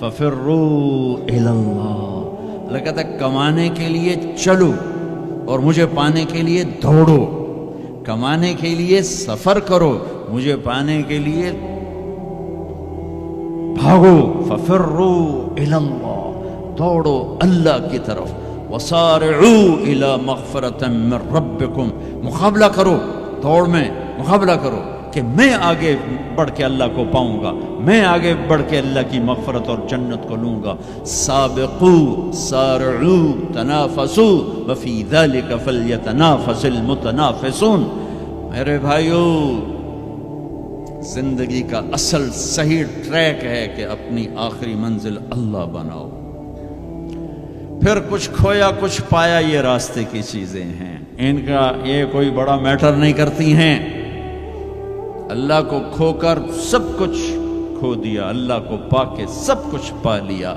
ففروا الی اللہ، اللہ کہتا ہے کمانے کے لیے چلو اور مجھے پانے کے لیے دوڑو، کمانے کے لیے سفر کرو، مجھے پانے کے لیے بھاگو۔ ففروا الی اللہ، دوڑو اللہ کی طرف، وسارعوا الی مغفرۃ من ربکم، مقابلہ کرو، دوڑ میں مقابلہ کرو کہ میں آگے بڑھ کے اللہ کو پاؤں گا، میں آگے بڑھ کے اللہ کی مغفرت اور جنت کو لوں گا۔ سابقوا سارعوا تنافسوا وفی ذلک فلیتنافس المتنافسون۔ میرے بھائیو، زندگی کا اصل صحیح ٹریک ہے کہ اپنی آخری منزل اللہ بناؤ، پھر کچھ کھویا کچھ پایا یہ راستے کی چیزیں ہیں، ان کا یہ کوئی بڑا میٹر نہیں کرتی ہیں۔ اللہ کو کھو کر سب کچھ کھو دیا، اللہ کو پا کے سب کچھ پا لیا۔